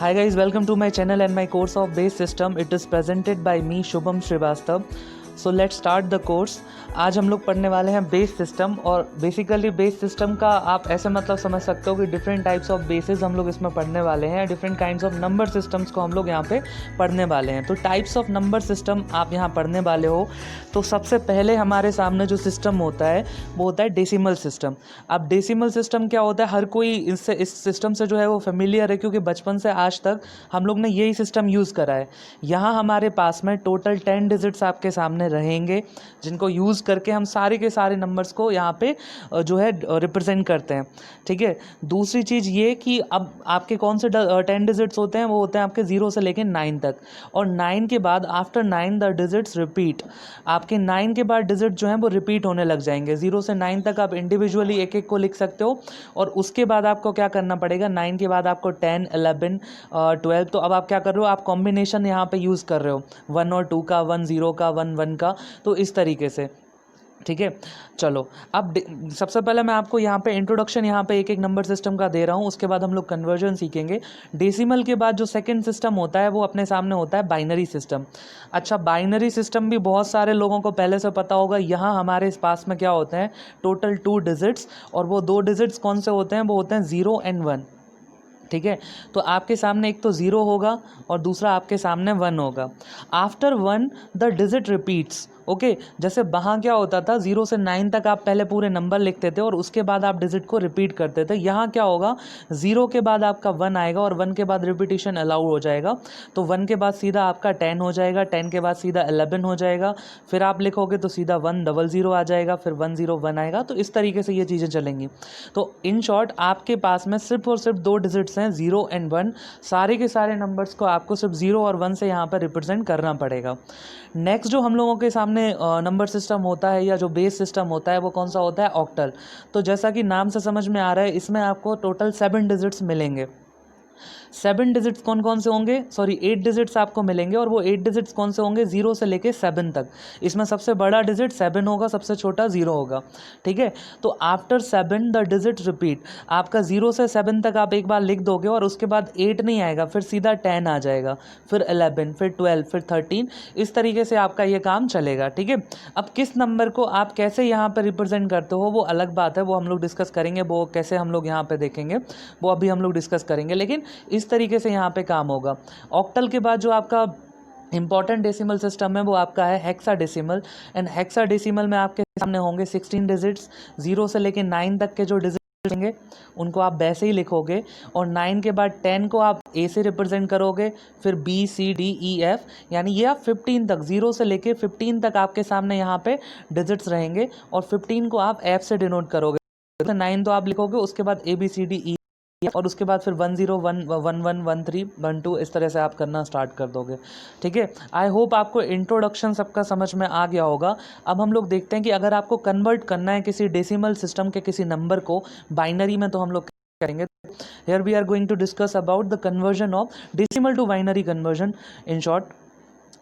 Hi guys, welcome to my channel and my course of base system. It is presented by me Shubham Srivastav. So let's start the course. आज हम लोग पढ़ने वाले हैं base system. और basically base system का आप ऐसे मतलब समझ सकते हो कि डिफरेंट टाइप्स ऑफ बेसिस हम लोग इसमें पढ़ने वाले हैं। Different kinds of number systems को हम लोग यहाँ पे पढ़ने वाले हैं। तो टाइप्स ऑफ नंबर सिस्टम आप यहाँ पढ़ने वाले हो। तो सबसे पहले हमारे सामने जो सिस्टम होता है वो होता है डेसिमल सिस्टम। अब डेसिमल सिस्टम क्या होता है, हर कोई इस सिस्टम से जो है वो फेमिलियर है, क्योंकि बचपन से आज तक हम लोग ने यही सिस्टम यूज़ करा है। यहाँ हमारे पास में टोटल 10 डिजिट्स आपके सामने रहेंगे, जिनको यूज़ करके हम सारे के सारे नंबर्स को यहाँ पे जो है रिप्रेजेंट करते हैं। ठीक है। दूसरी चीज़ ये कि अब आपके कौन से 10 डिजिट्स होते हैं, वो होते हैं आपके 0 से लेके 9 तक। और 9 के बाद आफ्टर 9 द डिजिट्स रिपीट। आपके 9 के बाद डिजिट जो हैं वो रिपीट होने लग जाएंगे। 0 से 9 तक आप इंडिविजुअली एक एक को लिख सकते हो। और उसके बाद आपको क्या करना पड़ेगा, 9 के बाद आपको 10, 11, 12। तो अब आप क्या कर रहे हो, आप कॉम्बिनेशन यहाँ पे यूज़ कर रहे हो 1 और 2 का, 1 0 का, 1 1 का। तो इस तरीके से ठीक है। चलो अब सबसे पहले मैं आपको यहाँ पे इंट्रोडक्शन यहाँ पे एक एक नंबर सिस्टम का दे रहा हूँ। उसके बाद हम लोग कन्वर्जन सीखेंगे। डेसिमल के बाद जो सेकंड सिस्टम होता है वो अपने सामने होता है बाइनरी सिस्टम। अच्छा, बाइनरी सिस्टम भी बहुत सारे लोगों को पहले से पता होगा। यहाँ हमारे इस पास में क्या होते हैं, टोटल 2 डिजिट्स। और वो 2 डिजिट्स कौन से होते हैं, वो होते हैं 0 एंड 1। ठीक है। तो आपके सामने एक तो 0 होगा और दूसरा आपके सामने 1 होगा। After 1 the digit repeats. Okay, जैसे वहाँ क्या होता था, 0 से 9 तक आप पहले पूरे नंबर लिखते थे और उसके बाद आप डिजिट को रिपीट करते थे। यहाँ क्या होगा, 0 के बाद आपका 1 आएगा और 1 के बाद रिपीटिशन अलाउ हो जाएगा। तो 1 के बाद सीधा आपका 10 हो जाएगा, 10 के बाद सीधा 11 हो जाएगा। फिर आप लिखोगे तो सीधा 100 आ जाएगा, फिर 101 आएगा। तो इस तरीके से ये चीज़ें चलेंगी। तो इन शॉर्ट आपके पास में सिर्फ और सिर्फ 2 डिजिट्स हैं, 0 एंड 1। सारे के सारे नंबर्स को आपको सिर्फ 0 और 1 से यहाँ पर रिप्रेजेंट करना पड़ेगा। नेक्स्ट जो हम लोगों के सामने नंबर सिस्टम होता है या जो बेस सिस्टम होता है वो कौन सा होता है, ऑक्टल। तो जैसा कि नाम से समझ में आ रहा है, इसमें आपको टोटल 7 डिजिट्स मिलेंगे। 7 डिजिट्स कौन कौन से होंगे, सॉरी 8 डिजिट्स आपको मिलेंगे। और वो 8 डिजिट्स कौन से होंगे, 0 से लेके 7 तक। इसमें सबसे बड़ा डिजिट 7 होगा, सबसे छोटा 0 होगा। ठीक है। तो आफ्टर 7 द डिजिट रिपीट। आपका 0 से 7 तक आप एक बार लिख दोगे और उसके बाद 8 नहीं आएगा, फिर सीधा 10 आ जाएगा, फिर 11, फिर 12, फिर 13। इस तरीके से आपका ये काम चलेगा। ठीक है। अब किस नंबर को आप कैसे यहाँ पर रिप्रेजेंट करते हो वो अलग बात है, वो हम लोग डिस्कस करेंगे। वो कैसे हम लोग यहाँ पे देखेंगे वो अभी हम लोग डिस्कस करेंगे। लेकिन इस तरीके से यहाँ पे काम होगा। ऑक्टल के बाद जो आपका इंपॉर्टेंट डेसिमल सिस्टम है वो आपका है हेक्साडेसिमल। एंड हेक्साडेसिमल में आपके सामने होंगे 16 डिजिट्स। 0 से लेके 9 तक के जो डिजिट्स होंगे उनको आप वैसे ही लिखोगे। और 9 के बाद 10 को आप ए से रिप्रेजेंट करोगे, फिर B C D E F, यानी ये आप 15 तक, 0 से लेके 15 तक आपके सामने यहाँ पे डिजिट्स रहेंगे। और 15 को आप एफ से डिनोट करोगे। 9 तो आप लिखोगे, उसके बाद ए बी सी डी ई, और उसके बाद फिर 10 1 1 1 1 3 1 2 इस तरह से आप करना स्टार्ट कर दोगे। ठीक है। आई होप आपको इंट्रोडक्शन सबका समझ में आ गया होगा। अब हम लोग देखते हैं कि अगर आपको कन्वर्ट करना है किसी डेसिमल सिस्टम के किसी नंबर को बाइनरी में, तो हम लोग करेंगे। Here we are going to discuss about the conversion of decimal to binary conversion in short.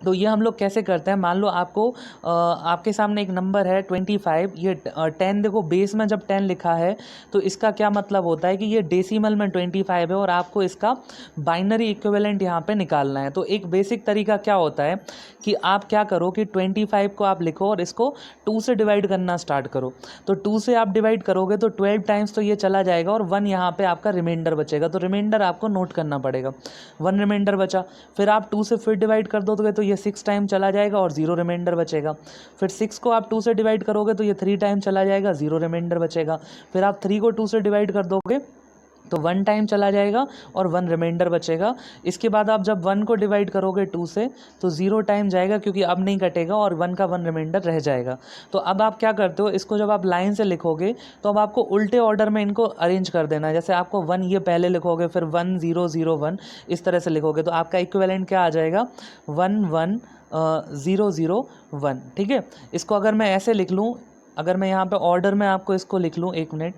तो ये हम लोग कैसे करते हैं, मान लो आपके सामने एक नंबर है 25। ये 10, देखो बेस में जब 10 लिखा है तो इसका क्या मतलब होता है कि ये डेसिमल में 25 है और आपको इसका बाइनरी इक्विवेलेंट यहाँ पे निकालना है। तो एक बेसिक तरीका क्या होता है कि आप क्या करो कि 25 को आप लिखो और इसको 2 से डिवाइड करना स्टार्ट करो। तो 2 से आप डिवाइड करोगे तो 12 टाइम्स तो ये चला जाएगा और 1 यहाँ पे आपका रिमाइंडर बचेगा। तो रिमाइंडर आपको नोट करना पड़ेगा, 1 रिमाइंडर बचा। फिर आप 2 से फिर डिवाइड कर दोगे तो ये 6 टाइम चला जाएगा और 0 रिमाइंडर बचेगा। फिर 6 को आप 2 से डिवाइड करोगे तो ये 3 टाइम चला जाएगा, 0 रिमाइंडर बचेगा। फिर आप 3 को 2 से डिवाइड कर दोगे तो 1 टाइम चला जाएगा और 1 रिमाइंडर बचेगा। इसके बाद आप जब 1 को डिवाइड करोगे 2 से तो 0 टाइम जाएगा, क्योंकि अब नहीं कटेगा और 1 का 1 रिमाइंडर रह जाएगा। तो अब आप क्या करते हो, इसको जब आप लाइन से लिखोगे तो अब आपको उल्टे ऑर्डर में इनको अरेंज कर देना है। जैसे आपको 1 ये पहले लिखोगे, फिर 1 0 0 1 इस तरह से लिखोगे तो आपका इक्विवेलेंट क्या आ जाएगा, 1 1 0 0 1। ठीक है। इसको अगर मैं ऐसे लिख लूँ, अगर मैं यहाँ पे ऑर्डर में आपको इसको लिख लूँ, एक मिनट,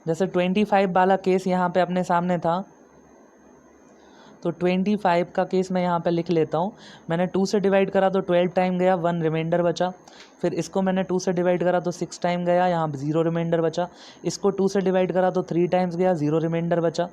जैसे 25 वाला केस यहाँ पे अपने सामने था तो 25 का केस मैं यहाँ पे लिख लेता हूँ। मैंने 2 से डिवाइड करा तो 12 टाइम गया, 1 रिमाइंडर बचा। फिर इसको मैंने 2 से डिवाइड करा तो 6 टाइम गया, यहाँ 0 रिमाइंडर बचा। इसको 2 से डिवाइड करा तो 3 टाइम्स गया, 0 रिमाइंडर बचा।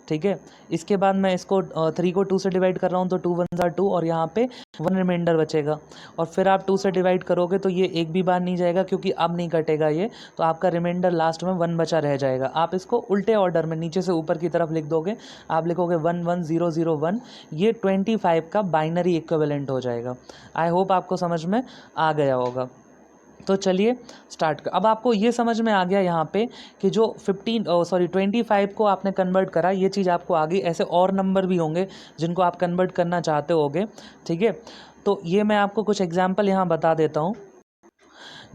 ठीक है, इसके बाद मैं इसको 3 को 2 से डिवाइड कर रहा हूँ तो 2 1 ज़ा 2 और यहाँ पे 1 रिमाइंडर बचेगा। और फिर आप 2 से डिवाइड करोगे तो ये एक भी बार नहीं जाएगा क्योंकि अब नहीं कटेगा ये, तो आपका रिमाइंडर लास्ट में 1 बचा रह जाएगा। आप इसको उल्टे ऑर्डर में नीचे से ऊपर की तरफ लिख दोगे, आप लिखोगे 1 1 0 0 1, ये 25 का बाइनरी इक्विवेलेंट हो जाएगा। आई होप आपको समझ में आ गया होगा। तो चलिए स्टार्ट कर। अब आपको ये समझ में आ गया यहाँ पे कि जो 25 को आपने कन्वर्ट करा, ये चीज़ आपको आ गई। ऐसे और नंबर भी होंगे जिनको आप कन्वर्ट करना चाहते होगे, ठीक है। तो ये मैं आपको कुछ एग्जांपल यहाँ बता देता हूँ।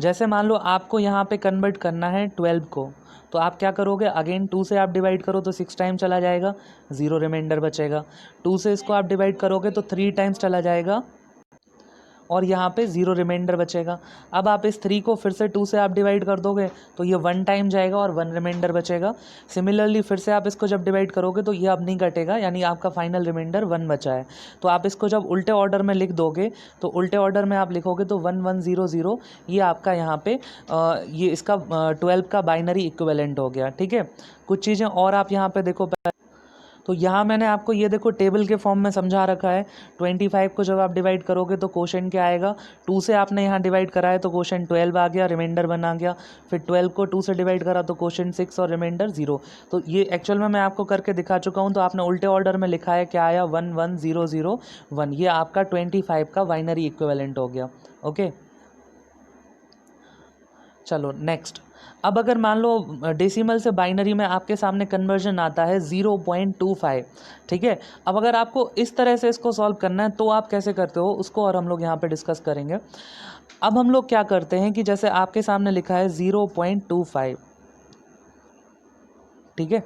जैसे मान लो आपको यहाँ पे कन्वर्ट करना है 12 को, तो आप क्या करोगे, अगेन 2 से आप डिवाइड करो तो 6 टाइम चला जाएगा, 0 रिमाइंडर बचेगा। 2 से इसको आप डिवाइड करोगे तो 3 टाइम्स चला जाएगा और यहाँ पे 0 रिमाइंडर बचेगा। अब आप इस 3 को फिर से 2 से आप डिवाइड कर दोगे तो ये 1 टाइम जाएगा और 1 रिमाइंडर बचेगा। सिमिलरली फिर से आप इसको जब डिवाइड करोगे तो ये अब नहीं कटेगा, यानी आपका फाइनल रिमाइंडर 1 बचा है। तो आप इसको जब उल्टे ऑर्डर में लिख दोगे तो उल्टे ऑर्डर में आप लिखोगे तो 1 1 0 0, ये आपका यहाँ पे ये इसका 12 का बाइनरी इक्विवेलेंट हो गया, ठीक है। कुछ चीज़ें और आप यहाँ पे देखो, तो यहाँ मैंने आपको ये देखो टेबल के फॉर्म में समझा रखा है। 25 को जब आप डिवाइड करोगे तो क्वोशेंट क्या आएगा, 2 से आपने यहाँ डिवाइड करा है तो क्वोशेंट 12 आ गया, रिमाइंडर 1 आ गया। फिर 12 को 2 से डिवाइड करा तो क्वोशेंट 6 और रिमाइंडर 0। तो ये एक्चुअल में मैं आपको करके दिखा चुका हूँ। तो आपने उल्टे ऑर्डर में लिखा है, क्या आया, 1 1 0 0 1। ये आपका 25 का बाइनरी इक्विवेलेंट हो गया। ओके, चलो नेक्स्ट। अब अगर मान लो डेसिमल से बाइनरी में आपके सामने कन्वर्जन आता है 0.25, ठीक है। अब अगर आपको इस तरह से इसको सॉल्व करना है तो आप कैसे करते हो उसको और हम लोग यहाँ पे डिस्कस करेंगे। अब हम लोग क्या करते हैं कि जैसे आपके सामने लिखा है 0.25, ठीक है,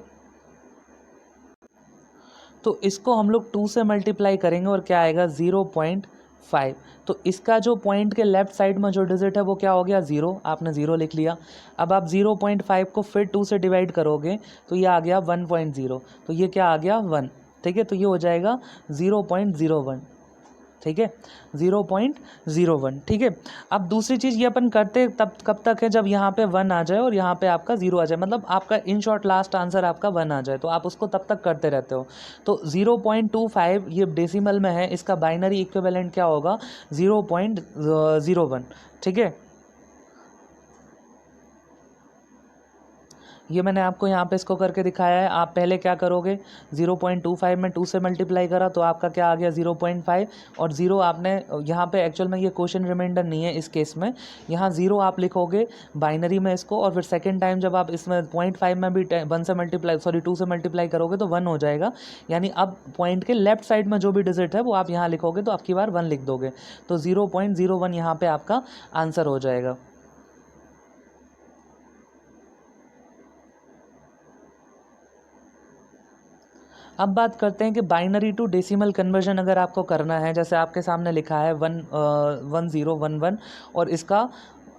तो इसको हम लोग 2 से मल्टीप्लाई करेंगे और क्या आएगा, 0.5। तो इसका जो पॉइंट के लेफ्ट साइड में जो डिजिट है वो क्या हो गया, 0। आपने 0 लिख लिया। अब आप 0.5 को फिर 2 से डिवाइड करोगे तो ये आ गया 1.0, तो ये क्या आ गया, 1, ठीक है। तो ये हो जाएगा 0.01, ठीक है, 0.01, ठीक है। अब दूसरी चीज़ ये अपन करते तब कब तक है, जब यहाँ पे 1 आ जाए और यहाँ पे आपका 0 आ जाए, मतलब आपका इन शॉर्ट लास्ट आंसर आपका 1 आ जाए, तो आप उसको तब तक करते रहते हो। तो 0.25 ये डेसिमल में है, इसका बाइनरी इक्विवेलेंट क्या होगा, 0.01, ठीक है। ये मैंने आपको यहाँ पे इसको करके दिखाया है। आप पहले क्या करोगे, 0.25 में 2 से मल्टीप्लाई करा तो आपका क्या आ गया, 0.5, और 0 आपने यहाँ पे एक्चुअल में ये क्वोशेंट रिमाइंडर नहीं है इस केस में, यहाँ 0 आप लिखोगे बाइनरी में इसको, और फिर सेकेंड टाइम जब आप इसमें 0.5 में भी 2 से मल्टीप्लाई करोगे तो 1 हो जाएगा। यानी अब पॉइंट के लेफ्ट साइड में जो भी डिजिट है वो आप यहाँ लिखोगे तो आपकी बार 1 लिख दोगे, तो 0.01 यहाँ पे आपका आंसर हो जाएगा। अब बात करते हैं कि बाइनरी टू डेसिमल कन्वर्जन अगर आपको करना है, जैसे आपके सामने लिखा है 1011 और इसका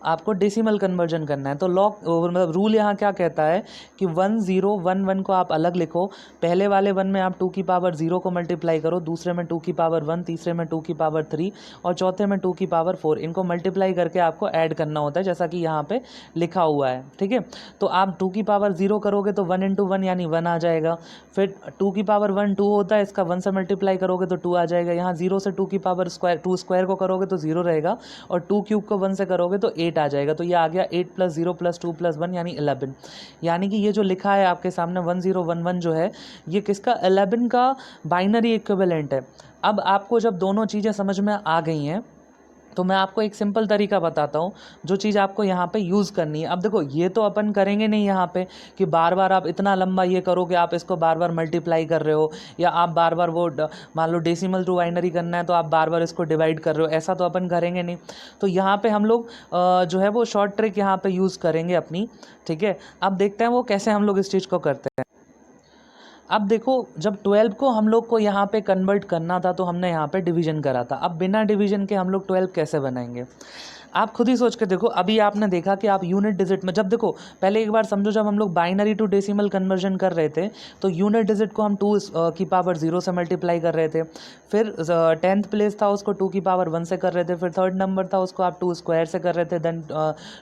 आपको डेसिमल कन्वर्जन करना है, तो लॉग मतलब रूल यहाँ क्या कहता है कि 1011 को आप अलग लिखो। पहले वाले 1 में आप 2 की पावर 0 को मल्टीप्लाई करो, दूसरे में 2 की पावर 1, तीसरे में 2 की पावर 3 और चौथे में 2 की पावर 4। इनको मल्टीप्लाई करके आपको ऐड करना होता है, जैसा कि यहाँ पे लिखा हुआ है, ठीक है। तो आप 2 की पावर 0 करोगे तो 1 × 1 यानी 1 आ जाएगा। फिर 2 की पावर 1 2 होता है, इसका 1 से मल्टीप्लाई करोगे तो 2 आ जाएगा। यहाँ 0 से 2 की पावर टू स्क्वायर को करोगे तो 0 रहेगा, और 2 क्यूब को 1 से करोगे तो 8 आ जाएगा। तो ये आ गया 8 + 0 + 2 + 1 यानी 11। यानी कि ये जो लिखा है आपके सामने 1011 जो है, ये किसका, 11 का बाइनरी इक्विवेलेंट है। अब आपको जब दोनों चीज़ें समझ में आ गई हैं तो मैं आपको एक सिंपल तरीका बताता हूँ जो चीज़ आपको यहाँ पे यूज़ करनी है। अब देखो, ये तो अपन करेंगे नहीं यहाँ पे कि बार बार आप इतना लंबा ये करो कि आप इसको बार बार मल्टीप्लाई कर रहे हो, या आप बार बार वो मान लो डेसिमल टू बाइनरी करना है तो आप बार बार इसको डिवाइड कर रहे हो, ऐसा तो अपन करेंगे नहीं। तो यहाँ पे हम लोग जो है वो शॉर्ट ट्रिक यहाँ पे यूज़ करेंगे अपनी, ठीक है। अब देखते हैं वो कैसे हम लोग इस चीज़ को करते हैं। अब देखो, जब 12 को हम लोग को यहाँ पे कन्वर्ट करना था तो हमने यहाँ पे डिवीजन करा था। अब बिना डिवीजन के हम लोग 12 कैसे बनाएंगे। आप खुद ही सोच के देखो, अभी आपने देखा कि आप यूनिट डिजिट में, जब देखो पहले एक बार समझो, जब हम लोग बाइनरी टू डेसिमल कन्वर्जन कर रहे थे तो यूनिट डिजिट को हम 2 से मल्टीप्लाई कर रहे थे, फिर 10th प्लेस था उसको 2 से कर रहे थे, फिर 3rd नंबर था उसको आप 2 स्क्वायर से कर रहे थे, देन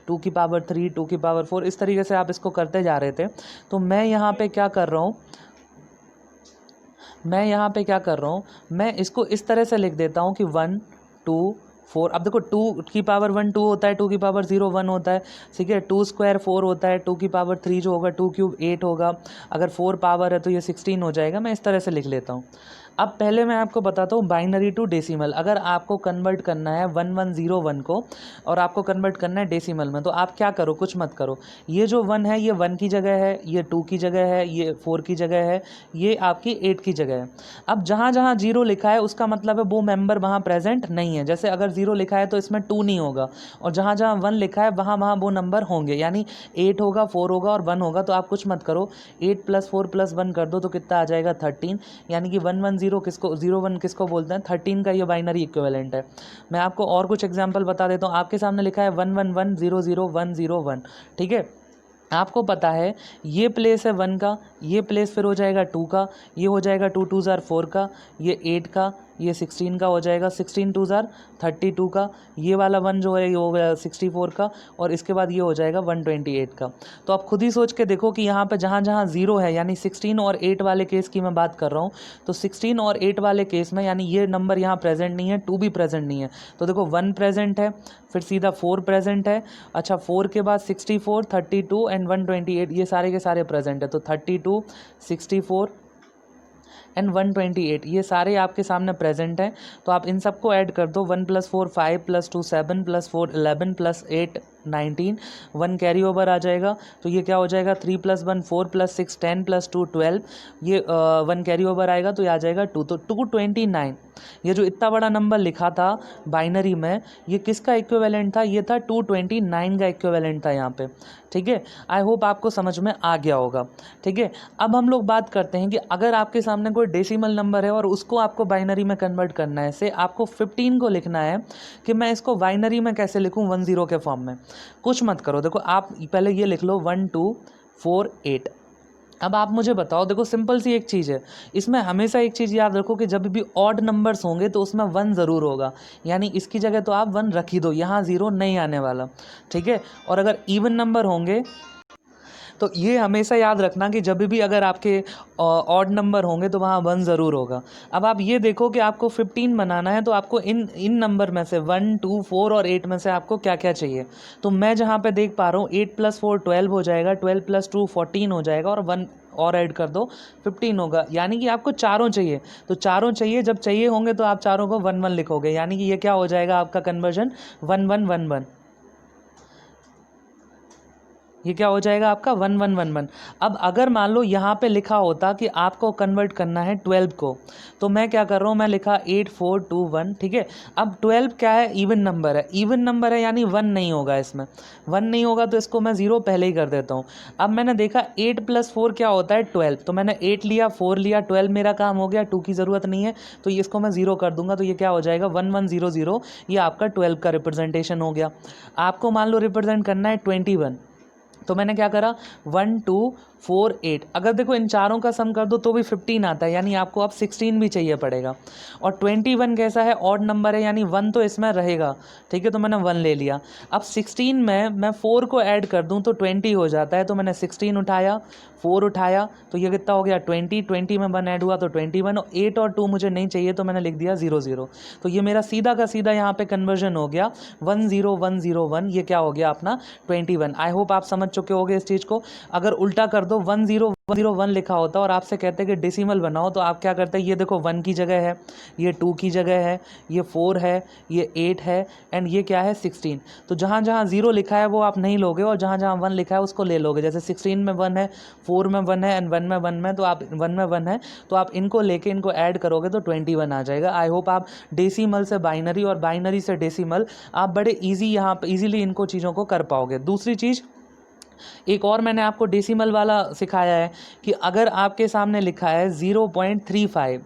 2 3 2 4, इस तरीके से आप इसको करते जा रहे थे। तो मैं यहाँ पे क्या कर रहा हूँ, मैं इसको इस तरह से लिख देता हूँ कि 1 2 4। अब देखो 2 2 होता है, 2 1 होता है, ठीक है, 2 स्क्वायर 4 होता है, 2 3 जो होगा, 2 क्यूब 8 होगा, अगर 4 पावर है तो ये 16 हो जाएगा। मैं इस तरह से लिख लेता हूँ। अब पहले मैं आपको बताता हूँ बाइनरी टू डेसिमल। अगर आपको कन्वर्ट करना है 1101 को और आपको कन्वर्ट करना है डेसिमल में, तो आप क्या करो, कुछ मत करो, ये जो 1 है ये 1 की जगह है, ये 2 की जगह है, ये 4 की जगह है, ये आपकी 8 की जगह है। अब जहाँ जहाँ 0 लिखा है उसका मतलब है वो मेंबर वहाँ प्रेजेंट नहीं है। जैसे अगर 0 लिखा है तो इसमें 2 नहीं होगा, और जहाँ जहाँ 1 लिखा है वहाँ वहाँ वो नंबर होंगे, यानी 8 होगा, 4 होगा और 1 होगा। तो आप कुछ मत करो, 8 + 4 + 1 कर दो तो कितना आ जाएगा 13, यानी कि 110 किसको 01 किसको बोलते हैं, 13 का ये बाइनरी इक्विवेलेंट है। मैं आपको और कुछ एग्जांपल बता देता हूँ। आपके सामने लिखा है 11100101, ठीक है, आपको पता है ये प्लेस है 1 का, ये प्लेस फिर हो जाएगा 2 का, ये हो जाएगा 2 2 ज़ार 4 का, ये 8 का, ये 16 का हो जाएगा, 16 2 ज़ार 32 का, ये वाला 1 जो है ये हो गया 64 का, और इसके बाद ये हो जाएगा 128 का। तो आप खुद ही सोच के देखो कि यहाँ पे जहाँ जहाँ 0 है, यानी 16 और 8 वाले केस की मैं बात कर रहा हूँ, तो 16 और 8 वाले केस में यानी ये नंबर यहाँ प्रेजेंट नहीं है, 2 भी प्रेजेंट नहीं है। तो देखो 1 प्रेजेंट है, फिर सीधा 4 प्रेजेंट है, अच्छा 4 के बाद 64 32 एंड 128, ये सारे के सारे प्रेजेंट है। तो 32 64 एंड 128 ये सारे आपके सामने प्रेजेंट हैं। तो आप इन सबको ऐड कर दो, 1 + 4 5 + 2 7 + 4 11 + 8 19, 1 कैरी ओवर आ जाएगा। तो ये क्या हो जाएगा, 3 + 1 4 + 6 10 + 2 12, ये 1 कैरी ओवर आएगा तो ये आ जाएगा 2, तो 229। ये जो इतना बड़ा नंबर लिखा था बाइनरी में, ये किसका इक्विवेलेंट था, ये था 229 का इक्विवेलेंट था यहाँ पे, ठीक है। आई होप आपको समझ में आ गया होगा, ठीक है। अब हम लोग बात करते हैं कि अगर आपके सामने कोई डेसिमल नंबर है और उसको आपको बाइनरी में कन्वर्ट करना है, से आपको 15 को लिखना है कि मैं इसको बाइनरी में कैसे लिखूँ 10 के फॉर्म में। कुछ मत करो, देखो आप पहले ये लिख लो 1 2 4 8। अब आप मुझे बताओ, देखो सिंपल सी एक चीज़ है, इसमें हमेशा एक चीज़ याद रखो कि जब भी ऑड नंबर्स होंगे तो उसमें 1 ज़रूर होगा, यानी इसकी जगह तो आप 1 रख ही दो, यहाँ 0 नहीं आने वाला, ठीक है। और अगर इवन नंबर होंगे तो ये हमेशा याद रखना कि जब भी अगर आपके ऑड नंबर होंगे तो वहाँ 1 ज़रूर होगा। अब आप ये देखो कि आपको 15 बनाना है, तो आपको इन नंबर में से 1 2 4 और 8 में से आपको क्या क्या चाहिए। तो मैं जहाँ पे देख पा रहा हूँ 8 + 4 12 हो जाएगा, 12 + 2 14 हो जाएगा, और 1 और ऐड कर दो 15 होगा, यानी कि आपको चारों चाहिए। तो चारों चाहिए, जब चाहिए होंगे तो आप चारों को 1 1 लिखोगे, यानी कि ये क्या हो जाएगा आपका कन्वर्जन 1 1 1 1। ये क्या हो जाएगा आपका 1 1 1 1। अब अगर मान लो यहाँ पे लिखा होता कि आपको कन्वर्ट करना है 12 को, तो मैं क्या कर रहा हूँ, मैं लिखा 8 4 2 1, ठीक है। अब 12 क्या है, इवन नंबर है, इवन नंबर है यानी 1 नहीं होगा, इसमें 1 नहीं होगा, तो इसको मैं 0 पहले ही कर देता हूँ। अब मैंने देखा 8 + 4 क्या होता है 12, तो मैंने 8 लिया 4 लिया, 12 मेरा काम हो गया, 2 की ज़रूरत नहीं है, तो इसको मैं 0 कर दूंगा। तो ये क्या हो जाएगा 1 1 0 0, ये आपका 12 का रिप्रेजेंटेशन हो गया। आपको मान लो रिप्रेजेंट करना है 21, तो मैंने क्या करा 1 2 4 8, अगर देखो इन चारों का सम कर दो तो भी 15 आता है, यानी आपको अब 16 भी चाहिए पड़ेगा। और 21 कैसा है, ऑड नंबर है, यानी 1 तो इसमें रहेगा, ठीक है, तो मैंने 1 ले लिया। अब 16 में मैं 4 को ऐड कर दूं तो 20 हो जाता है, तो मैंने 16 उठाया 4 उठाया, तो ये कितना हो गया 20, 20 में 1 ऐड हुआ तो 21, और 8 और 2 मुझे नहीं चाहिए तो मैंने लिख दिया 0 0। तो ये मेरा सीधा का सीधा यहाँ पे कन्वर्जन हो गया 1 0 1 0 1, ये क्या हो गया अपना 21। आई होप आप समझ चुके होगे इस चीज़ को। अगर उल्टा कर दो 1 0 0 1 लिखा होता और आपसे कहते हैं कि डेसिमल बनाओ, तो आप क्या करते हैं, ये देखो 1 की जगह है, ये 2 की जगह है, ये 4 है, ये 8 है, एंड ये क्या है 16। तो जहाँ जहाँ 0 लिखा है वो आप नहीं लोगे, और जहाँ जहाँ 1 लिखा है उसको ले लोगे। जैसे 16 में 1 है, 4 में 1 है, एंड 1 में 1 में, तो आप 1 में 1 है, तो आप इनको लेके इनको ऐड करोगे तो 21 आ जाएगा। आई होप आप डेसिमल से बाइनरी और बाइनरी से डेसिमल आप बड़े ईजी यहाँ पर ईजिली इनको चीज़ों को कर पाओगे। दूसरी चीज़, एक और मैंने आपको डेसिमल वाला सिखाया है कि अगर आपके सामने लिखा है 0.35,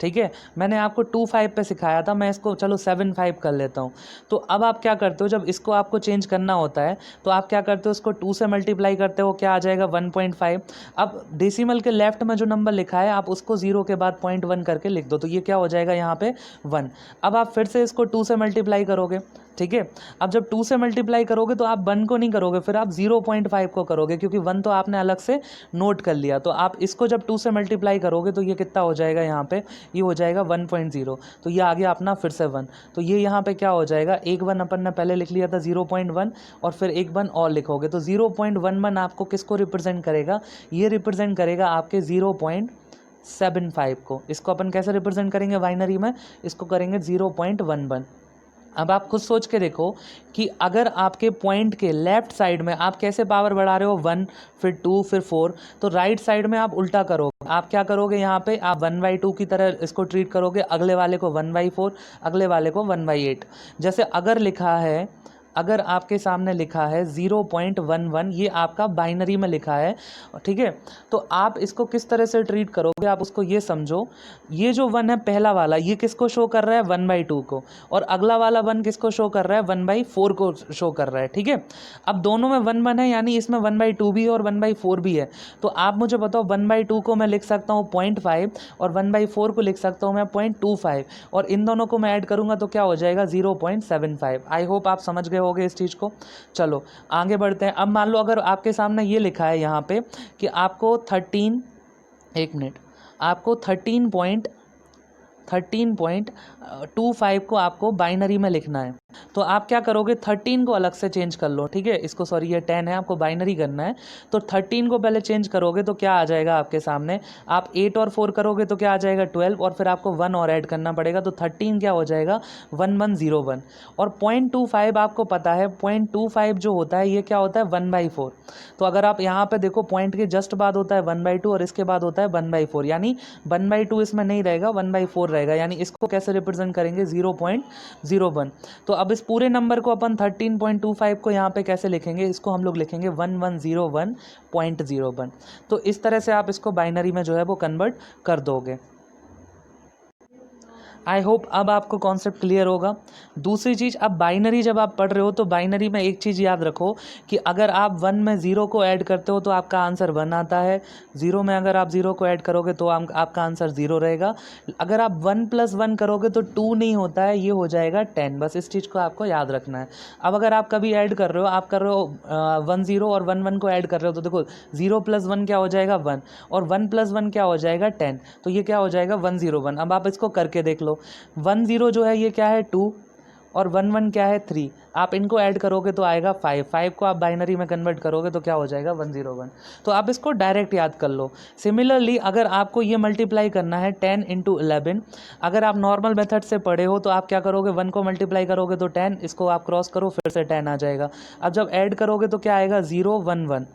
ठीक है, मैंने आपको 2 5 पे सिखाया था, मैं इसको चलो 7 5 कर लेता हूँ। तो अब आप क्या करते हो, जब इसको आपको चेंज करना होता है तो आप क्या करते हो, इसको 2 से मल्टीप्लाई करते हो, क्या आ जाएगा 1.5। अब डेसिमल के लेफ्ट में जो नंबर लिखा है आप उसको 0 के बाद 0.1 करके लिख दो, तो ये क्या हो जाएगा यहाँ पे 1। अब आप फिर से इसको 2 से मल्टीप्लाई करोगे, ठीक है। अब जब 2 से मल्टीप्लाई करोगे तो आप 1 को नहीं करोगे, फिर आप 0.5 को करोगे, क्योंकि 1 तो आपने अलग से नोट कर लिया। तो आप इसको जब 2 से मल्टीप्लाई करोगे तो ये कितना हो जाएगा, यहाँ पे ये हो जाएगा 1.0। तो ये आ गया अपना फिर से 1। तो ये यहाँ पे क्या हो जाएगा, एक 1 अपन ने पहले लिख लिया था 0.1, और फिर एक 1 और लिखोगे, तो 0.11 आपको किसको रिप्रेजेंट करेगा, ये रिप्रेजेंट करेगा आपके 0.75 को। इसको अपन कैसे रिप्रेजेंट करेंगे बाइनरी में, इसको करेंगे 0.11। अब आप खुद सोच के देखो कि अगर आपके पॉइंट के लेफ्ट साइड में आप कैसे पावर बढ़ा रहे हो, 1 फिर 2 फिर 4, तो राइट साइड में आप उल्टा करोगे। आप क्या करोगे, यहाँ पे आप 1/2 की तरह इसको ट्रीट करोगे, अगले वाले को 1/4, अगले वाले को 1/8। जैसे अगर आपके सामने लिखा है 0.11, ये आपका बाइनरी में लिखा है, ठीक है। तो आप इसको किस तरह से ट्रीट करोगे, आप उसको ये समझो, ये जो 1 है पहला वाला, ये किसको शो कर रहा है, 1/2 को, और अगला वाला 1 किसको शो कर रहा है, 1/4 को शो कर रहा है, ठीक है। अब दोनों में 1 1 है, यानी इसमें 1/2 भी है और 1/4 भी है। तो आप मुझे बताओ, 1/2 को मैं लिख सकता हूँ 0.5 और 1/4 को लिख सकता हूँ मैं 0.25, और इन दोनों को मैं ऐड करूँगा तो क्या हो जाएगा 0.75। आई होप आप समझ गए होगे इस चीज़ को। चलो आगे बढ़ते हैं। अब मान लो अगर आपके सामने ये लिखा है यहाँ पे कि आपको 13.25 को आपको बाइनरी में लिखना है, तो आप क्या करोगे, 13 को अलग से चेंज कर लो, ठीक है। इसको सॉरी ये 10 है, आपको बाइनरी करना है, तो 13 को पहले चेंज करोगे तो क्या आ जाएगा आपके सामने, आप 8 और 4 करोगे तो क्या आ जाएगा 12, और फिर आपको 1 और ऐड करना पड़ेगा, तो 13 क्या हो जाएगा 1101। और 0.25 आपको पता है, 0.25 जो होता है ये क्या होता है 1/4। तो अगर आप यहाँ पे देखो, पॉइंट के जस्ट बाद होता है 1/2 और इसके बाद होता है 1/4, यानी 1/2 इसमें नहीं रहेगा, 1/4 रहेगा, यानी इसको कैसे रिप्रेजेंट करेंगे 0.01। तो अब इस पूरे नंबर को अपन 13.25 को यहाँ पे कैसे लिखेंगे, इसको हम लोग लिखेंगे 1101.01। तो इस तरह से आप इसको बाइनरी में जो है वो कन्वर्ट कर दोगे। आई होप अब आपको कॉन्सेप्ट क्लियर होगा। दूसरी चीज़, अब बाइनरी जब आप पढ़ रहे हो तो बाइनरी में एक चीज़ याद रखो कि अगर आप 1 में 0 को ऐड करते हो तो आपका आंसर 1 आता है, 0 में अगर आप 0 को ऐड करोगे तो आपका आंसर 0 रहेगा। अगर आप 1 + 1 करोगे तो 2 नहीं होता है, ये हो जाएगा 10। बस इस चीज़ को आपको याद रखना है। अब अगर आप कभी ऐड कर रहे हो, आप कर रहे हो 1 0 और 1 1 को ऐड कर रहे हो, तो देखो 0 + 1 क्या हो जाएगा 1, और 1 + 1 क्या हो जाएगा 10, तो ये क्या हो जाएगा 101। अब आप इसको करके देख लो, 1 0 जो है ये क्या है 2, और 1 1 क्या है 3, आप इनको ऐड करोगे तो आएगा 5, 5 को आप बाइनरी में कन्वर्ट करोगे तो क्या हो जाएगा 101। तो आप इसको डायरेक्ट याद कर लो। सिमिलरली अगर आपको ये मल्टीप्लाई करना है 10 × 11, अगर आप नॉर्मल मेथड से पढ़े हो तो आप क्या करोगे, 1 को मल्टीप्लाई करोगे तो 10, इसको आप क्रॉस करो फिर से 10 आ जाएगा। अब जब ऐड करोगे तो क्या आएगा 0 1 1।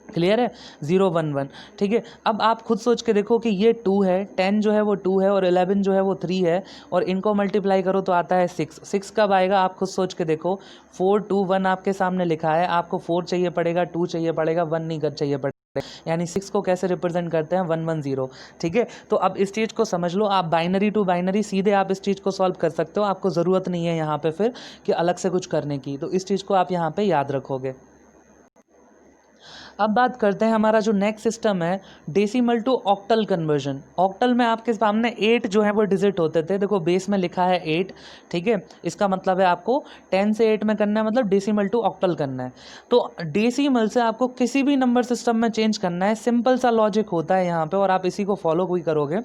क्लियर है, 0 1 1, ठीक है। अब आप खुद सोच के देखो कि ये 2 है, 10 जो है वो 2 है, और 11 जो है वो 3 है, और इनको मल्टीप्लाई करो तो आता है 6। 6 कब आएगा आप खुद सोच के देखो, 4 2 1 आपके सामने लिखा है, आपको 4 चाहिए पड़ेगा, 2 चाहिए पड़ेगा, 1 नहीं कर चाहिए पड़ेगा, यानी 6 को कैसे रिप्रेजेंट करते हैं 110, ठीक है। तो अब इस चीज़ को समझ लो, आप बाइनरी टू बाइनरी सीधे आप इस चीज़ को सॉल्व कर सकते हो, आपको ज़रूरत नहीं है यहाँ पे फिर कि अलग से कुछ करने की। तो इस चीज़ को आप यहाँ पे याद रखोगे। अब बात करते हैं हमारा जो नेक्स्ट सिस्टम है, decimal to octal conversion. Octal में आपके सामने 8 जो है वो डिजिट होते थे, देखो बेस में लिखा है 8, ठीक है। इसका मतलब है आपको 10 से 8 में करना है, मतलब डेसिमल टू ऑक्टल करना है। तो डेसिमल से आपको किसी भी नंबर सिस्टम में चेंज करना है, सिंपल सा लॉजिक होता है यहाँ पे, और आप इसी को फॉलो भी करोगे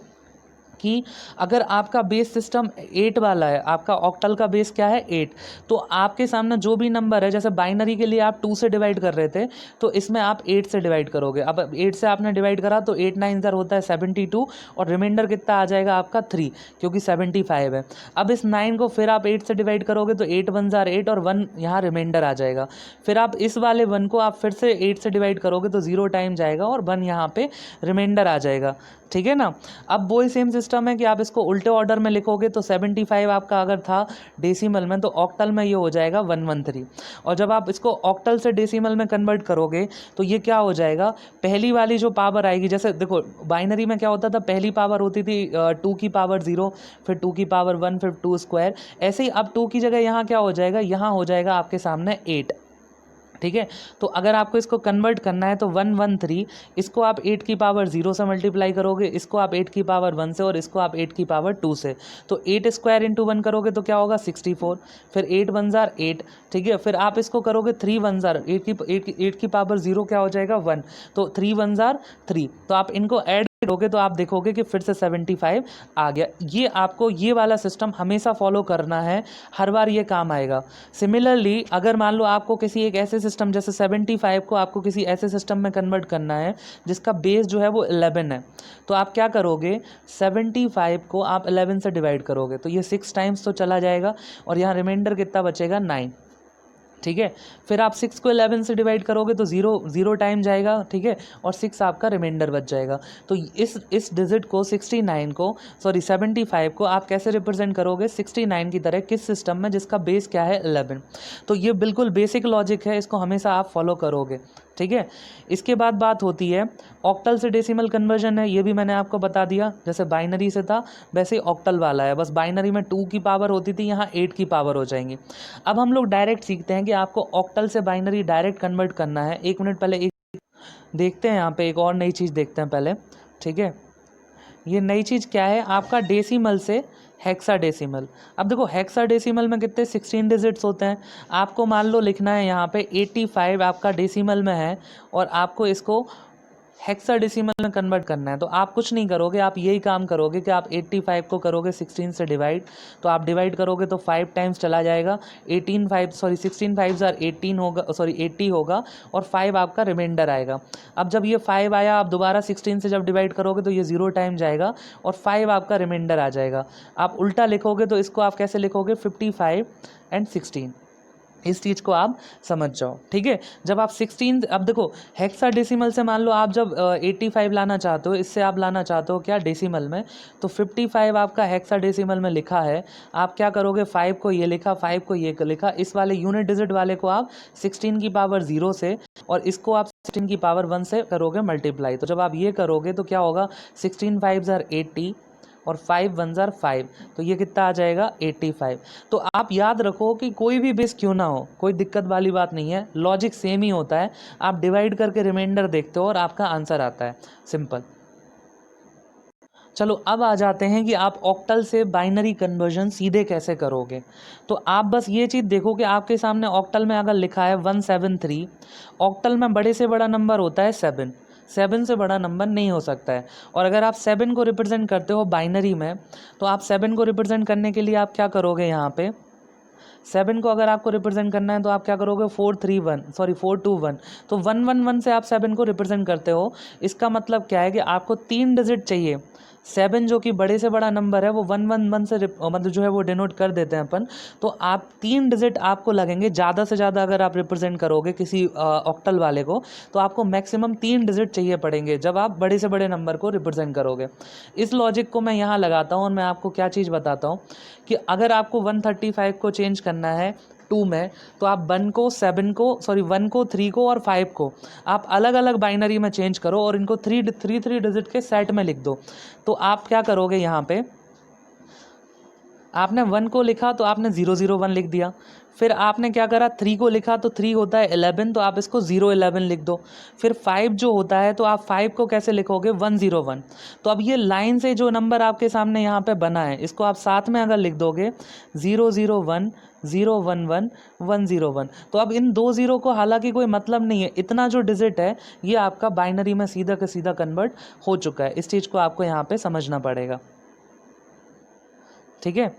कि अगर आपका बेस सिस्टम 8 वाला है, आपका ऑक्टल का बेस क्या है 8, तो आपके सामने जो भी नंबर है, जैसे बाइनरी के लिए आप 2 से डिवाइड कर रहे थे, तो इसमें आप 8 से डिवाइड करोगे। अब 8 से आपने डिवाइड करा तो 8 9 ज़र होता है 72, और रिमाइंडर कितना आ जाएगा आपका 3, क्योंकि 75 है। अब इस 9 को फिर आप 8 से डिवाइड करोगे तो 8 1 ज़र 8, और 1 यहाँ रिमाइंडर आ जाएगा। फिर आप इस वाले 1 को आप फिर से 8 से डिवाइड करोगे तो 0 टाइम जाएगा, और 1 यहाँ पे रिमाइंडर आ जाएगा, ठीक है ना। अब वही सेम सिस्टम है कि आप इसको उल्टे ऑर्डर में लिखोगे तो 75 आपका अगर था डेसिमल में तो ऑक्टल में ये हो जाएगा 113। और जब आप इसको ऑक्टल से डेसिमल में कन्वर्ट करोगे तो ये क्या हो जाएगा, पहली वाली जो पावर आएगी, जैसे देखो बाइनरी में क्या होता था, पहली पावर होती थी 2 की पावर 0, फिर 2 की पावर 1, फिर 2 स्क्वायर। ऐसे ही अब 2 की जगह यहाँ क्या हो जाएगा, यहाँ हो जाएगा आपके सामने 8। ठीक है, तो अगर आपको इसको कन्वर्ट करना है तो 113, इसको आप 8 की पावर 0 से मल्टीप्लाई करोगे, इसको आप 8 की पावर 1 से, और इसको आप 8 की पावर 2 से। तो 8 स्क्वायर इंटू 1 करोगे तो क्या होगा 64, फिर 8 1 जार 8। ठीक है, फिर आप इसको करोगे 3 1 जार 8 की पावर 0 क्या हो जाएगा 1, तो 3 1 जार 3। तो आप इनको ऐड करोगे तो आप देखोगे कि फिर से 75 आ गया। ये आपको ये वाला सिस्टम हमेशा फॉलो करना है, हर बार ये काम आएगा। सिमिलरली अगर मान लो आपको किसी एक ऐसे सिस्टम जैसे 75 को आपको किसी ऐसे सिस्टम में कन्वर्ट करना है जिसका बेस जो है वो 11 है, तो आप क्या करोगे, 75 को आप 11 से डिवाइड करोगे तो ये 6 टाइम्स तो चला जाएगा और यहाँ रिमाइंडर कितना बचेगा 9। ठीक है, फिर आप 6 को 11 से डिवाइड करोगे तो 0 टाइम जाएगा। ठीक है, और 6 आपका रिमाइंडर बच जाएगा। तो इस डिजिट को 75 को आप कैसे रिप्रेजेंट करोगे 69 की तरह, किस सिस्टम में जिसका बेस क्या है 11। तो ये बिल्कुल बेसिक लॉजिक है, इसको हमेशा आप फॉलो करोगे। ठीक है, इसके बाद बात होती है ऑक्टल से डेसिमल कन्वर्जन है, ये भी मैंने आपको बता दिया, जैसे बाइनरी से था वैसे ही ऑक्टल वाला है, बस बाइनरी में 2 की पावर होती थी, यहाँ 8 की पावर हो जाएंगी। अब हम लोग डायरेक्ट सीखते हैं कि आपको ऑक्टल से बाइनरी डायरेक्ट कन्वर्ट करना है। 1 मिनट पहले एक देखते हैं, यहाँ पे एक और नई चीज़ देखते हैं पहले। ठीक है, ये नई चीज़ क्या है, आपका डेसिमल से हेक्साडेसिमल। अब देखो हेक्साडेसिमल में कितने 16 डिजिट्स होते हैं। आपको मान लो लिखना है यहाँ पे 85 आपका डेसिमल में है और आपको इसको हेक्साडेसिमल में कन्वर्ट करना है, तो आप कुछ नहीं करोगे, आप यही काम करोगे कि आप 85 को करोगे 16 से डिवाइड। तो आप डिवाइड करोगे तो 5 टाइम्स चला जाएगा, 16 5 18 होगा, सॉरी 80 होगा और 5 आपका रिमाइंडर आएगा। अब जब ये 5 आया, आप दोबारा 16 से जब डिवाइड करोगे तो ये 0 टाइम जाएगा और 5 आपका रिमाइंडर आ जाएगा। आप उल्टा लिखोगे तो इसको आप कैसे लिखोगे 55 एंड 16। इस चीज़ को आप समझ जाओ। ठीक है, जब आप 16, अब देखो हेक्साडेसिमल से मान लो आप जब 85 लाना चाहते हो, इससे आप लाना चाहते हो क्या डेसिमल में, तो 55 आपका हेक्साडेसिमल में लिखा है, आप क्या करोगे 5 को ये लिखा, 5 को ये लिखा, इस वाले यूनिट डिजिट वाले को आप 16 की पावर 0 से और इसको आप 16 की पावर 1 से करोगे मल्टीप्लाई। तो जब आप ये करोगे तो क्या होगा 16 5 जार 80 और 5 1 जार 5, तो ये कितना आ जाएगा 85। तो आप याद रखो कि कोई भी बेस क्यों ना हो, कोई दिक्कत वाली बात नहीं है, लॉजिक सेम ही होता है। आप डिवाइड करके रिमाइंडर देखते हो और आपका आंसर आता है, सिंपल। चलो अब आ जाते हैं कि आप ऑक्टल से बाइनरी कन्वर्जन सीधे कैसे करोगे। तो आप बस ये चीज़ देखो कि आपके सामने ऑक्टल में अगर लिखा है 173, ऑक्टल में बड़े से बड़ा नंबर होता है 7, 7 से बड़ा नंबर नहीं हो सकता है। और अगर आप 7 को रिप्रेजेंट करते हो बाइनरी में, तो आप 7 को रिप्रेजेंट करने के लिए आप क्या करोगे, यहाँ पे 7 को अगर आपको रिप्रेजेंट करना है तो आप क्या करोगे 421, तो 111 से आप 7 को रिप्रेजेंट करते हो। इसका मतलब क्या है कि आपको 3 डिजिट चाहिए। 7 जो कि बड़े से बड़ा नंबर है वो 111 से मतलब जो है वो डिनोट कर देते हैं अपन। तो आप 3 डिजिट आपको लगेंगे, ज़्यादा से ज़्यादा अगर आप रिप्रेजेंट करोगे किसी ऑक्टल वाले को तो आपको मैक्सिमम 3 डिजिट चाहिए पड़ेंगे जब आप बड़े से बड़े नंबर को रिप्रेजेंट करोगे। इस लॉजिक को मैं यहाँ लगाता हूँ और मैं आपको क्या चीज़ बताता हूँ कि अगर आपको 135 को चेंज करना है 2 में, तो आप 1 को 3 को और 5 को आप अलग अलग बाइनरी में चेंज करो और इनको 3 डिजिट के सेट में लिख दो। तो आप क्या करोगे, यहाँ पे आपने 1 को लिखा तो आपने 001 लिख दिया, फिर आपने क्या करा 3 को लिखा तो 3 होता है 11, तो आप इसको 011 लिख दो। फिर 5 जो होता है तो आप 5 को कैसे लिखोगे 101। तो अब ये लाइन से जो नंबर आपके सामने यहाँ पे बना है इसको आप साथ में अगर लिख दोगे 001 011 101, तो अब इन 2 0 को हालांकि कोई मतलब नहीं है, इतना जो डिजिट है ये आपका बाइनरी में सीधा का सीधा कन्वर्ट हो चुका है। इस चीज़ को आपको यहाँ पे समझना पड़ेगा। ठीक है,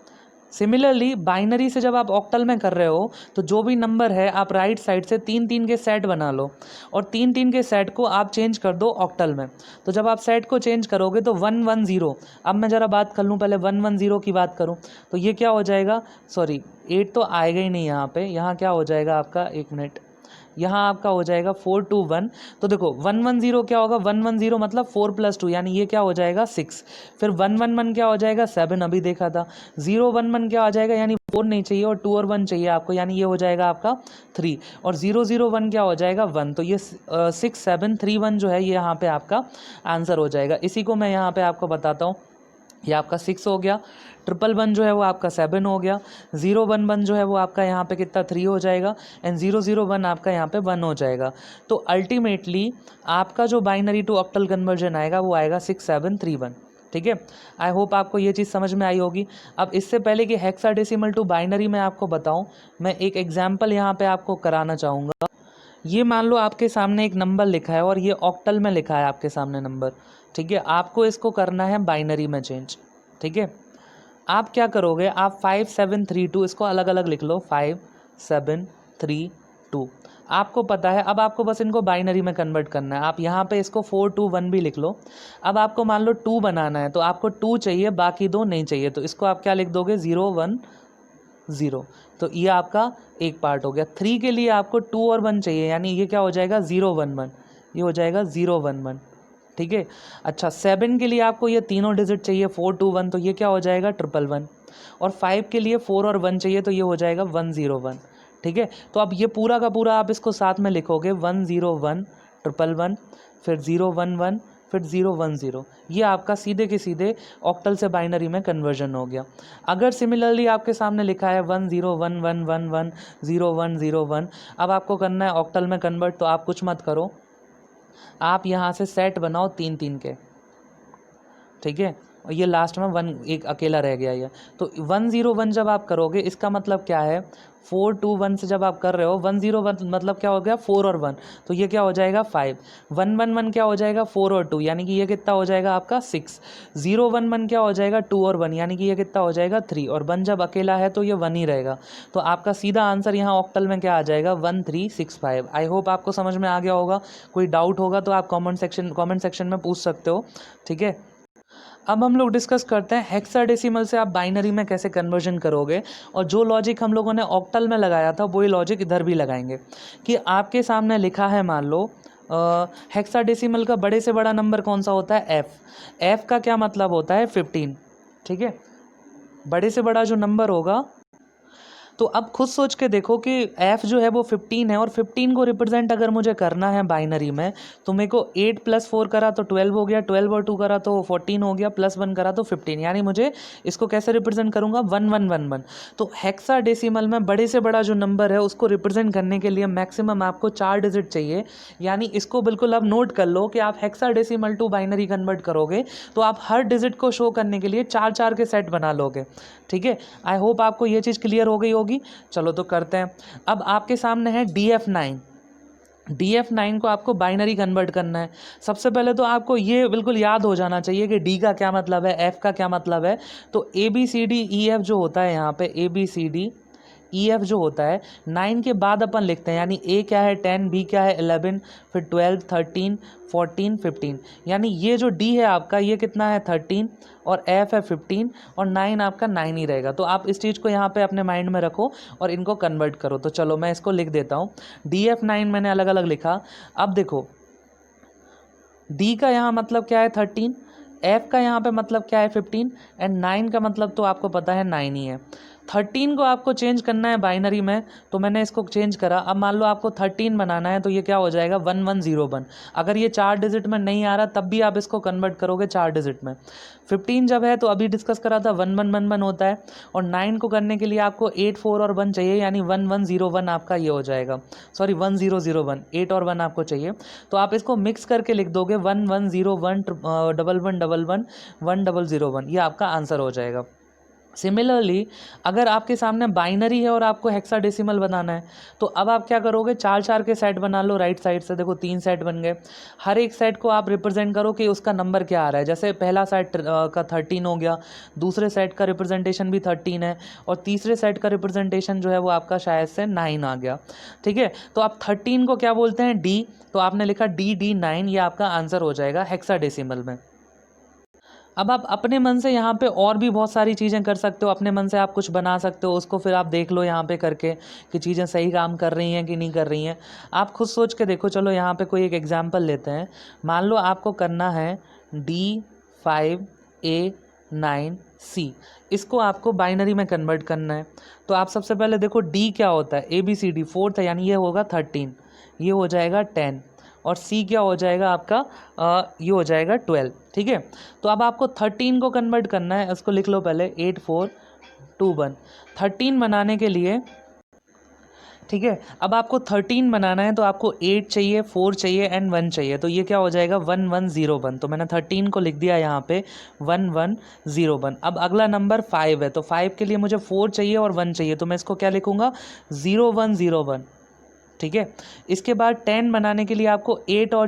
सिमिलरली बाइनरी से जब आप ऑक्टल में कर रहे हो तो जो भी नंबर है आप राइट साइड से 3 के सेट बना लो और 3 के सेट को आप चेंज कर दो ऑक्टल में। तो जब आप सेट को चेंज करोगे तो 110, अब मैं ज़रा बात कर लूँ पहले 110 की बात करूँ तो ये क्या हो जाएगा, सॉरी 8 तो आएगा ही नहीं यहाँ पे, यहाँ क्या हो जाएगा आपका, 1 मिनट, यहाँ आपका हो जाएगा 421। तो देखो 110 क्या होगा, 110 मतलब 4+2 यानी ये क्या हो जाएगा 6। फिर 111 क्या हो जाएगा 7, अभी देखा था। 011 क्या आ जाएगा, यानी 4 नहीं चाहिए और 2 और 1 चाहिए आपको, यानी ये हो जाएगा आपका 3। और 001 क्या हो जाएगा 1। तो ये 6731 जो है ये यहाँ पे आपका आंसर हो जाएगा। इसी को मैं यहाँ पे आपको बताता हूँ। ये आपका 6 हो गया, 111 जो है वो आपका 7 हो गया, 011 जो है वो आपका यहाँ पे कितना 3 हो जाएगा, एंड 001 आपका यहाँ पे 1 हो जाएगा। तो अल्टीमेटली आपका जो बाइनरी टू ऑक्टल कन्वर्जन आएगा वो आएगा 6731। ठीक है, आई होप आपको ये चीज़ समझ में आई होगी। अब इससे पहले कि हेक्साडेसिमल टू बाइनरी मैं आपको बताऊं, मैं एक एग्जांपल यहाँ पे आपको कराना चाहूँगा। ये मान लो आपके सामने एक नंबर लिखा है और ये ऑक्टल में लिखा है आपके सामने नंबर। ठीक है, आपको इसको करना है बाइनरी में चेंज। ठीक है, आप क्या करोगे, आप 5732 इसको अलग अलग लिख लो, 5732 आपको पता है। अब आपको बस इनको बाइनरी में कन्वर्ट करना है। आप यहाँ पे इसको 421 भी लिख लो। अब आपको मान लो 2 बनाना है, तो आपको 2 चाहिए, बाकी 2 नहीं चाहिए, तो इसको आप क्या लिख दोगे 010। तो ये आपका एक पार्ट हो गया। 3 के लिए आपको 2 और 1 चाहिए, यानी ये क्या हो जाएगा 011, ये हो जाएगा 011। ठीक है, अच्छा 7 के लिए आपको ये तीनों डिजिट चाहिए 421, तो ये क्या हो जाएगा 111। और 5 के लिए 4 और 1 चाहिए, तो ये हो जाएगा 101। ठीक है, तो अब ये पूरा का पूरा आप इसको साथ में लिखोगे 101 111, फिर 011, फिर 010। ये आपका सीधे के सीधे ऑक्टल से बाइनरी में कन्वर्जन हो गया। अगर सिमिलरली आपके सामने लिखा है 1011110101, अब आपको करना है ऑक्टल में कन्वर्ट, तो आप कुछ मत करो, आप यहाँ से सेट बनाओ 3 3 के। ठीक है, और ये लास्ट में 1 एक अकेला रह गया ये। तो 101 जब आप करोगे इसका मतलब क्या है, 421 से जब आप कर रहे हो 101 मतलब क्या हो गया 4 और 1, तो ये क्या हो जाएगा 5। 111 क्या हो जाएगा 4 और 2, यानी कि ये कितना हो जाएगा आपका 6। 011 क्या हो जाएगा 2 और 1, यानी कि ये कितना हो जाएगा 3, और 1 जब अकेला है तो ये 1 ही रहेगा। तो आपका सीधा आंसर यहाँ ऑक्टल में क्या आ जाएगा 1365। आई होप आपको समझ में आ गया होगा। कोई डाउट होगा तो आप कमेंट सेक्शन में पूछ सकते हो। ठीक है, अब हम लोग डिस्कस करते हैं हेक्साडेसिमल से आप बाइनरी में कैसे कन्वर्जन करोगे। और जो लॉजिक हम लोगों ने ऑक्टल में लगाया था वही लॉजिक इधर भी लगाएंगे। कि आपके सामने लिखा है, मान लो हेक्साडेसिमल का बड़े से बड़ा नंबर कौन सा होता है, एफ का क्या मतलब होता है 15। ठीक है, बड़े से बड़ा जो नंबर होगा, तो अब खुद सोच के देखो कि f जो है वो 15 है, और 15 को रिप्रेजेंट अगर मुझे करना है बाइनरी में, तो मेरे को 8 + 4 करा तो 12 हो गया, 12 और 2 करा तो 14 हो गया, +1 करा तो 15, यानी मुझे इसको कैसे रिप्रेजेंट करूँगा 1111। तो हेक्साडेसिमल में बड़े से बड़ा जो नंबर है उसको रिप्रेजेंट करने के लिए मैक्सिमम आपको 4 डिजिट चाहिए। यानी इसको बिल्कुल अब नोट कर लो कि आप हेक्साडेसिमल टू बाइनरी कन्वर्ट करोगे तो आप हर डिजिट को शो करने के लिए 4 4 के सेट बना लोगे। ठीक है, आई होप आपको ये चीज़ क्लियर हो गई होगी। चलो तो करते हैं। अब आपके सामने है DF9 को आपको बाइनरी कन्वर्ट करना है। सबसे पहले तो आपको ये बिल्कुल याद हो जाना चाहिए कि D का क्या मतलब है, F का क्या मतलब है। तो ABCDEF जो होता है यहाँ पे ABCDEF जो होता है 9 के बाद अपन लिखते हैं, यानी A क्या है 10, B क्या है 11, फिर 12, 13, 14, 15, यानी ये जो D है आपका ये कितना है 13 और F है 15 और 9 आपका 9 ही रहेगा। तो आप इस चीज़ को यहाँ पे अपने माइंड में रखो और इनको कन्वर्ट करो। तो चलो मैं इसको लिख देता हूँ, DF9 मैंने अलग अलग लिखा। अब देखो D का यहाँ मतलब क्या है 13, F का यहाँ पे मतलब क्या है 15, एंड 9 का मतलब तो आपको पता है 9 ही है। 13 को आपको चेंज करना है बाइनरी में, तो मैंने इसको चेंज करा। अब मान लो आपको 13 बनाना है, तो ये क्या हो जाएगा 1101। अगर ये 4 डिजिट में नहीं आ रहा तब भी आप इसको कन्वर्ट करोगे 4 डिजिट में। 15 जब है तो अभी डिस्कस करा था 1111 होता है, और 9 को करने के लिए आपको 8, 4 और 1 चाहिए, यानी 1101 आपका ये हो जाएगा, सॉरी 1001, 8 और 1 आपको चाहिए। तो आप इसको मिक्स करके लिख दोगे 1101 1111 1001, ये आपका आंसर हो जाएगा। सिमिलरली अगर आपके सामने बाइनरी है और आपको हेक्साडेसिमल बनाना है, तो अब आप क्या करोगे 4 4 के सेट बना लो राइट साइड से। देखो 3 सेट बन गए, हर एक सेट को आप रिप्रेजेंट करो कि उसका नंबर क्या आ रहा है। जैसे पहला सेट का 13 हो गया, दूसरे सेट का रिप्रेजेंटेशन भी 13 है, और तीसरे सेट का रिप्रेजेंटेशन जो है वो आपका शायद से 9 आ गया। ठीक है, तो आप 13 को क्या बोलते हैं D, तो आपने लिखा DD9, ये आपका आंसर हो जाएगा हेक्साडेसिमल में। अब आप अपने मन से यहाँ पे और भी बहुत सारी चीज़ें कर सकते हो, अपने मन से आप कुछ बना सकते हो, उसको फिर आप देख लो यहाँ पे करके कि चीज़ें सही काम कर रही हैं कि नहीं कर रही हैं। आप खुद सोच के देखो। चलो यहाँ पे कोई एक एग्जांपल लेते हैं। मान लो आपको करना है D5A9C, इसको आपको बाइनरी में कन्वर्ट करना है। तो आप सबसे पहले देखो D क्या होता है, ABCD 4 है, यानी ये होगा 13, ये हो जाएगा 10, और C क्या हो जाएगा आपका, ये हो जाएगा 12। ठीक है, तो अब आपको 13 को कन्वर्ट करना है, इसको लिख लो पहले 8421। 13 बनाने के लिए, ठीक है, अब आपको 13 बनाना है तो आपको 8 चाहिए, 4 चाहिए एंड 1 चाहिए, तो ये क्या हो जाएगा 1101। तो मैंने 13 को लिख दिया यहाँ पे 1101। अब अगला नंबर 5 है, तो 5 के लिए मुझे 4 चाहिए और 1 चाहिए, तो मैं इसको क्या लिखूँगा 0101। ठीक है, इसके बाद 10 बनाने के लिए आपको 8 और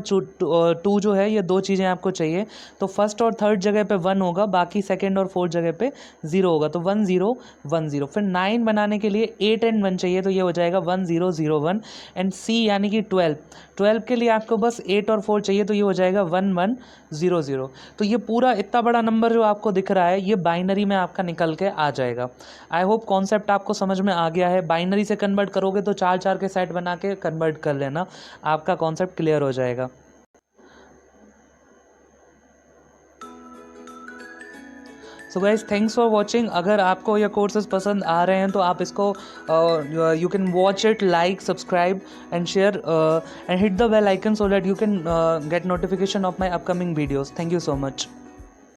2 जो है, ये दो चीज़ें आपको चाहिए। तो फर्स्ट और थर्ड जगह पे 1 होगा, बाकी सेकंड और फोर्थ जगह पे 0 होगा, तो 1010। फिर 9 बनाने के लिए 8 एंड 1 चाहिए, तो ये हो जाएगा 1001। एंड C यानी कि 12 के लिए आपको बस 8 और 4 चाहिए, तो ये हो जाएगा 1100। तो ये पूरा इतना बड़ा नंबर जो आपको दिख रहा है, ये बाइनरी में आपका निकल के आ जाएगा। आई होप कॉन्सेप्ट आपको समझ में आ गया है। बाइनरी से कन्वर्ट करोगे तो 4 के सेट बना के कन्वर्ट कर लेना, आपका कॉन्सेप्ट क्लियर हो जाएगा। So guys, thanks for watching. अगर आपको ये कोर्सेज पसंद आ रहे हैं तो आप इसको you can watch it, like, subscribe and share and hit the bell icon so that you can get notification of my upcoming videos. Thank you so much.